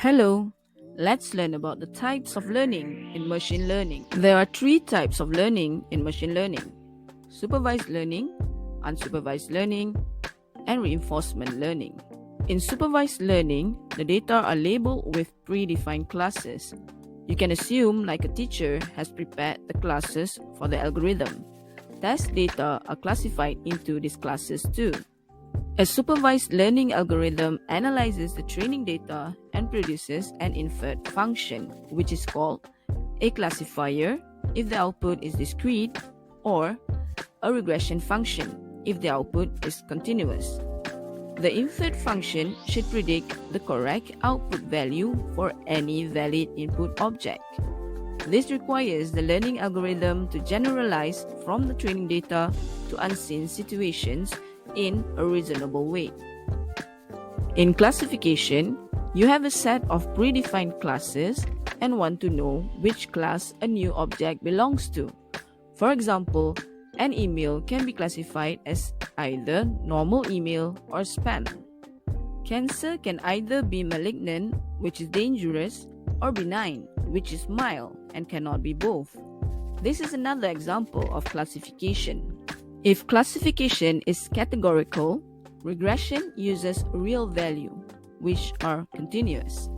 Hello, let's learn about the types of learning in machine learning. There are three types of learning in machine learning: supervised learning, unsupervised learning, and reinforcement learning. In supervised learning, the data are labeled with predefined classes. You can assume like a teacher has prepared the classes for the algorithm. Test data are classified into these classes too. A supervised learning algorithm analyzes the training data and produces an inferred function, which is called a classifier if the output is discrete, or a regression function if the output is continuous. The inferred function should predict the correct output value for any valid input object. This requires the learning algorithm to generalize from the training data to unseen situations in a reasonable way. In classification, you have a set of predefined classes and want to know which class a new object belongs to. For example, an email can be classified as either normal email or spam. Cancer can either be malignant, which is dangerous, or benign, which is mild and cannot be both. This is another example of classification. If classification is categorical, regression uses real value, which are continuous.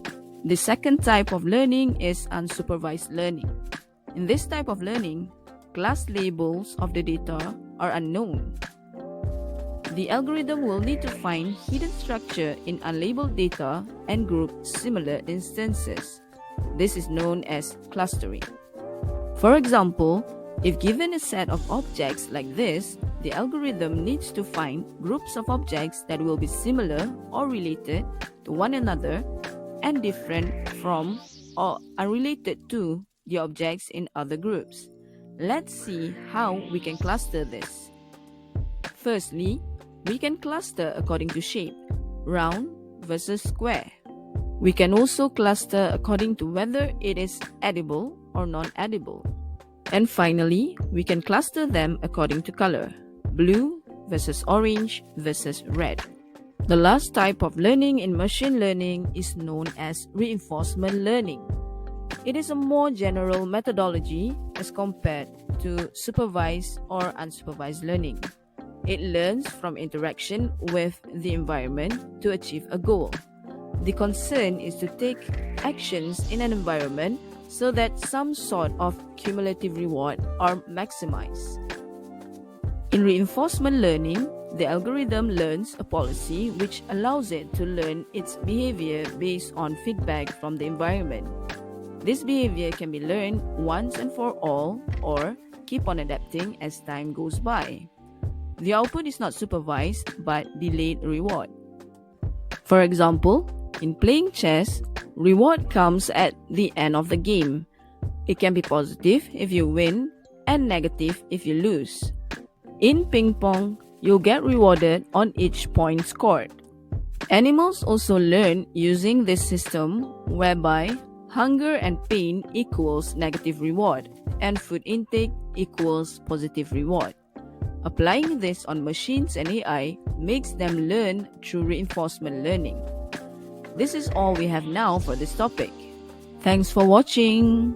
The second type of learning is unsupervised learning. In this type of learning, class labels of the data are unknown. The algorithm will need to find hidden structure in unlabeled data and group similar instances. This is known as clustering. For example, if given a set of objects like this, the algorithm needs to find groups of objects that will be similar or related to one another and different from or unrelated to the objects in other groups. Let's see how we can cluster this. Firstly, we can cluster according to shape, round versus square. We can also cluster according to whether it is edible or non-edible. And finally, we can cluster them according to color, blue versus orange versus red. The last type of learning in machine learning is known as reinforcement learning. It is a more general methodology as compared to supervised or unsupervised learning. It learns from interaction with the environment to achieve a goal. The concern is to take actions in an environment so that some sort of cumulative reward are maximized. In reinforcement learning, the algorithm learns a policy which allows it to learn its behavior based on feedback from the environment. This behavior can be learned once and for all or keep on adapting as time goes by. The output is not supervised but delayed reward. For example, in playing chess, reward comes at the end of the game. It can be positive if you win and negative if you lose. In ping pong, you'll get rewarded on each point scored. Animals also learn using this system whereby hunger and pain equals negative reward and food intake equals positive reward. Applying this on machines and AI makes them learn through reinforcement learning. This is all we have now for this topic. Thanks for watching.